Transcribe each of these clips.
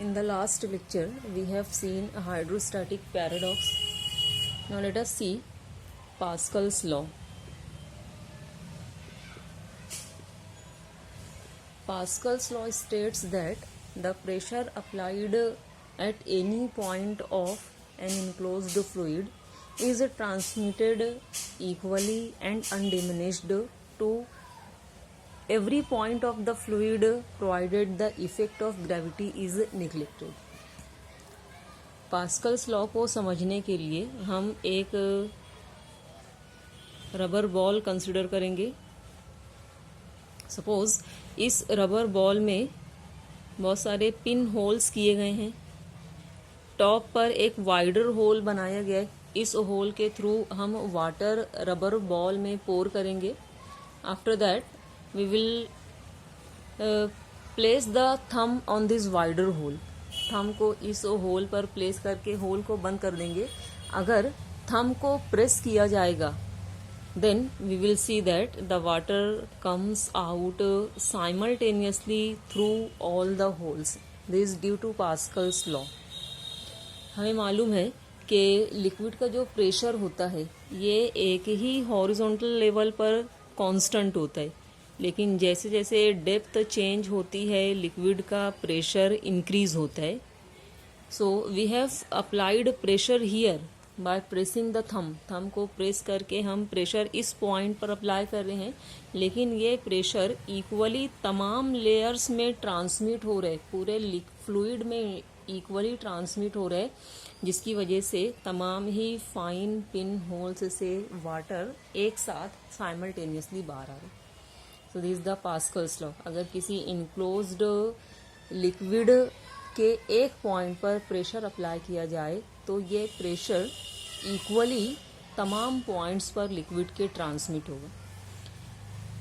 In the last lecture, we have seen a hydrostatic paradox. Now let us see Pascal's law. Pascal's law states that the pressure applied at any point of an enclosed fluid is transmitted equally and undiminished to every point of the fluid provided the effect of gravity is neglected. Pascal's law को समझने के लिए हम एक rubber ball consider करेंगे. Suppose इस rubber ball में बहुत सारे पिन होल्स किए गए हैं. टॉप पर एक वाइडर होल बनाया गया है. इस होल के थ्रू हम वाटर रबर बॉल में पोर करेंगे. After that we will place the thumb on this wider hole. Thumb को इस होल पर प्लेस करके होल को बंद कर देंगे. अगर थंब को प्रेस किया जाएगा then we will see that the water comes out simultaneously through all the holes. This is due to Pascal's law. हमें मालूम है कि लिक्विड का जो प्रेशर होता है ये एक ही हॉरिजॉन्टल लेवल पर कांस्टेंट होता है, लेकिन जैसे जैसे डेप्थ चेंज होती है लिक्विड का प्रेशर इंक्रीज होता है. So we have applied pressure here by pressing the thumb को प्रेस करके हम प्रेशर इस पॉइंट पर अप्लाई कर रहे हैं, लेकिन ये प्रेशर इक्वली तमाम लेयर्स में ट्रांसमिट हो रहा है, पूरे फ्लूइड में इक्वली ट्रांसमिट हो रहा है, जिसकी वजह से तमाम ही फाइन पिन होल्स से वाटर एक साथ साइमल्टेनियसली बाहर आ रहा है. So this the Pascal's law. अगर किसी इनक्लोज्ड लिक्विड के एक पॉइंट पर प्रेशर अप्लाई किया जाए तो ये प्रेशर इक्वली तमाम पॉइंट्स पर लिक्विड के ट्रांसमिट होगा.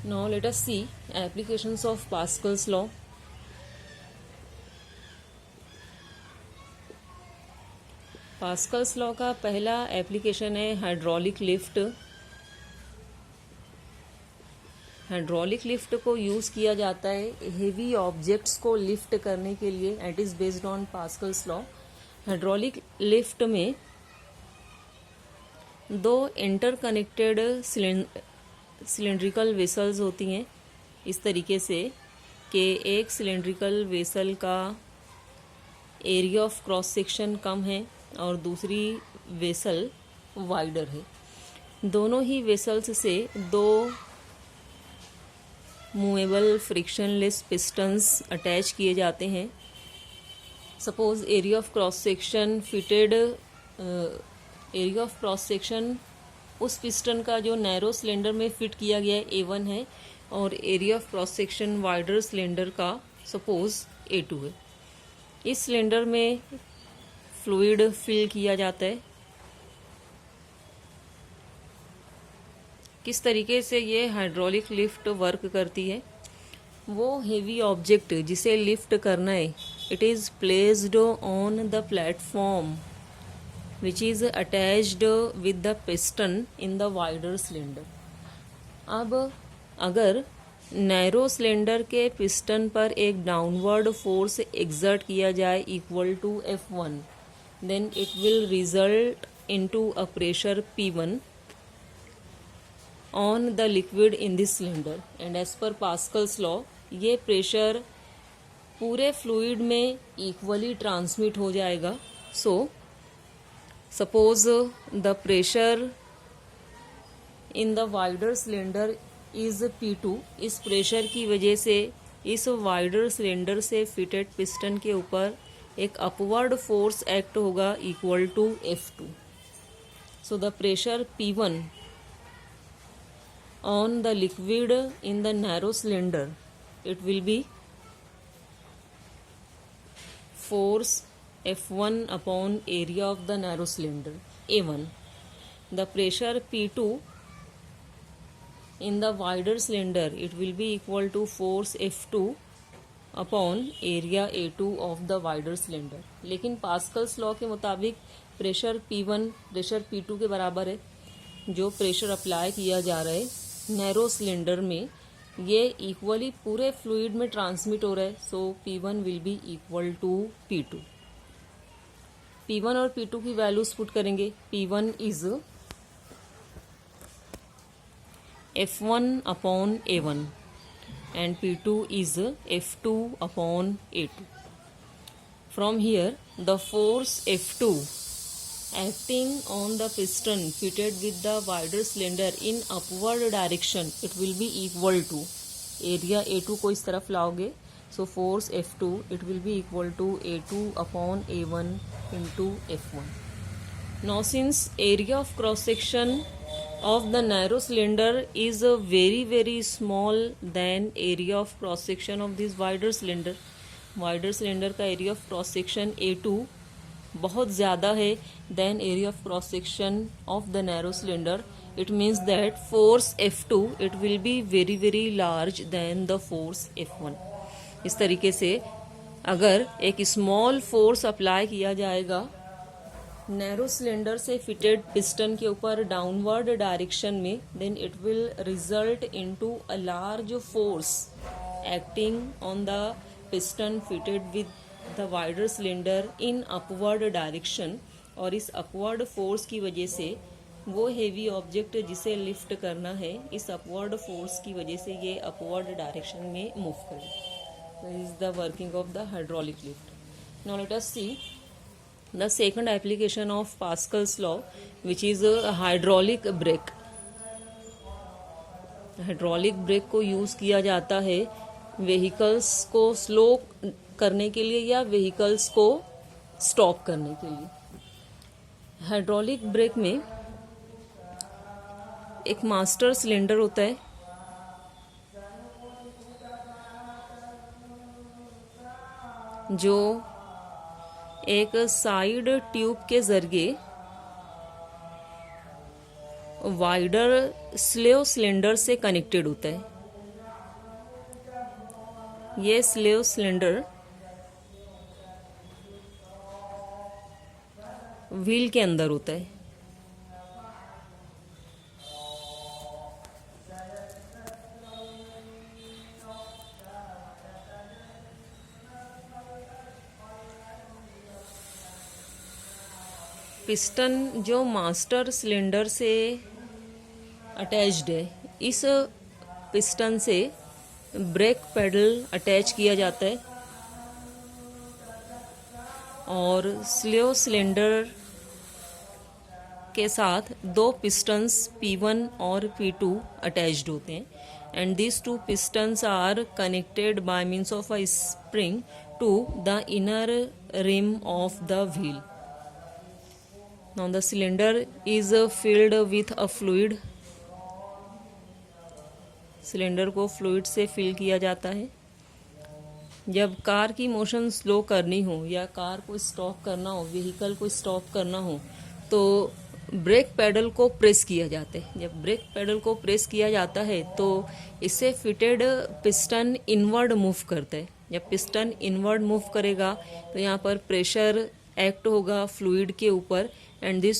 Now let us see applications of Pascal's law. Pascal's law का पहला एप्लीकेशन है हाइड्रोलिक लिफ्ट. हाइड्रोलिक लिफ्ट को यूज़ किया जाता है हेवी ऑब्जेक्ट्स को लिफ्ट करने के लिए. It is based on Pascal's law. Hydraulic lift में दो इंटरकनेक्टेड सिलेंड्रिकल वेसल्स होती हैं इस तरीके से कि एक सिलेंड्रिकल वेसल का एरिया ऑफ क्रॉस सेक्शन कम है और दूसरी वेसल वाइडर है. दोनों ही वेसल्स से दो मूवेबल फ्रिक्शनलेस पिस्टन्स अटैच किए जाते हैं. Suppose area of cross section उस पिस्टन का जो नैरो सिलेंडर में फिट किया गया है A1 है, और area of cross section wider cylinder का सपोज A2 है. इस सिलेंडर में फ्लूइड फिल किया जाता है. किस तरीके से ये हाइड्रोलिक लिफ्ट वर्क करती है. वो हेवी ऑब्जेक्ट जिसे लिफ्ट करना है it is placed on the platform which is attached with the piston in the wider cylinder. अब अगर नैरो सिलेंडर के पिस्टन पर एक डाउनवर्ड फोर्स एक्सर्ट किया जाए equal to F1, then it will result into a pressure P1 on the liquid in this cylinder, and as per Pascal's law ये pressure पूरे fluid में इक्वली ट्रांसमिट हो जाएगा. So suppose the pressure in the wider cylinder is P2. इस pressure की वजह से इस वाइडर सिलेंडर से फिटेड पिस्टन के ऊपर एक अपवर्ड फोर्स एक्ट होगा equal to F2. So the pressure P1 on the liquid in the narrow cylinder it will be force F1 upon area of the narrow cylinder A1. The pressure P2 in the wider cylinder it will be equal to force F2 upon area A2 of the wider cylinder. लेकिन Pascal's law के मुताबिक pressure P1 pressure P2 के बराबर है. जो pressure apply किया जा रहा है नैरो सिलेंडर में ये इक्वली पूरे फ्लूइड में ट्रांसमिट हो रहा है, so P1 will be equal to P2। P1 और P2 की वैल्यूज पुट करेंगे। P1 is F1 upon A1 and P2 is F2 upon A2. From here, the force F2 acting on the piston fitted with the wider cylinder in upward direction, it will be equal to area A2 को इस तरफ लाओगे, so force F2 it will be equal to A2 upon A1 into F1. Now since area of cross section of the narrow cylinder is very small than area of cross section of this wider cylinder, wider cylinder का area of cross section A2 बहुत ज़्यादा है than area of cross section of the narrow cylinder, it means that force F2 it will be very large than the force F1. इस तरीके से अगर एक small force apply किया जाएगा नैरो सिलेंडर से फिटेड पिस्टन के ऊपर डाउनवर्ड डायरेक्शन में, then it will result into a large force acting on the piston fitted with the wider cylinder in upward direction. और इस अपवर्ड फोर्स की वजह से वो हेवी ऑब्जेक्ट जिसे लिफ्ट करना है, इस अपवर्ड फोर्स की वजह से ये अपवर्ड डायरेक्शन में मूव करे। This is the working of the hydraulic lift. Now let us see the second application of Pascal's law, which is a hydraulic brake. Hydraulic brake को यूज किया जाता है व्हीकल्स को स्लो करने के लिए या व्हीकल्स को स्टॉप करने के लिए। हाइड्रोलिक ब्रेक में एक मास्टर सिलेंडर होता है जो एक साइड ट्यूब के जरिए वाइडर स्लेव सिलेंडर से कनेक्टेड होता है। ये स्लेव सिलेंडर व्हील के अंदर होता है। पिस्टन जो मास्टर सिलेंडर से अटैच्ड है, इस पिस्टन से ब्रेक पेडल अटैच किया जाता है और स्लेव सिलेंडर के साथ दो पिस्टन्स P1 और P2 अटैच्ड होते हैं and these two pistons are connected by means of a spring to the inner rim of the wheel. Now the cylinder is filled with a fluid. Cylinder को fluid से fill किया जाता है। जब car की motion slow करनी हो या कार को स्टॉप करना हो, व्हीकल को स्टॉप करना हो, तो ब्रेक पेडल को प्रेस किया जाता है। जब ब्रेक पेडल को प्रेस किया जाता है तो इससे फिटेड पिस्टन इनवर्ड मूव करता है। जब पिस्टन इनवर्ड मूव करेगा तो यहाँ पर प्रेशर एक्ट होगा फ्लूइड के ऊपर and this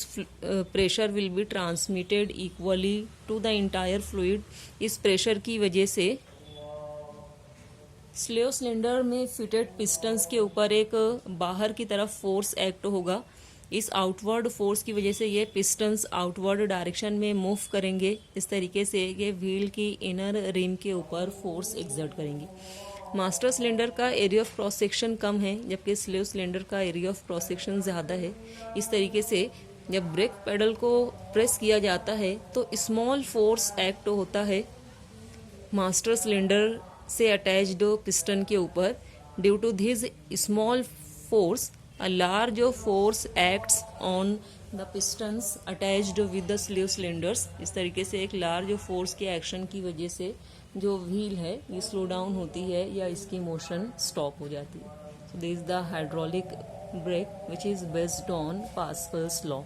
pressure will be transmitted equally to the entire fluid. इस प्रेशर की वजह से स्लेव सिलेंडर में फिटेड पिस्टन्स के ऊपर एक बाहर की तरफ फोर्स एक्ट होगा। इस आउटवर्ड फोर्स की वजह से ये पिस्टन्स आउटवर्ड डायरेक्शन में मूव करेंगे। इस तरीके से ये व्हील की इनर रिम के ऊपर फोर्स एक्सर्ट करेंगे। मास्टर सिलेंडर का एरिया ऑफ क्रॉस सेक्शन कम है जबकि स्लेव सिलेंडर का एरिया ऑफ क्रॉस सेक्शन ज़्यादा है। इस तरीके से जब ब्रेक पेडल को प्रेस किया जाता है तो स्मॉल फोर्स एक्ट होता है मास्टर सिलेंडर से अटैच्ड पिस्टन के ऊपर। Due to this small force a large force acts on the pistons attached with the slave cylinders. इस तरीके से एक लार्ज फोर्स के एक्शन की वजह से जो व्हील है ये स्लो डाउन होती है या इसकी मोशन स्टॉप हो जाती है। So this is the hydraulic brake which is based on Pascal's law.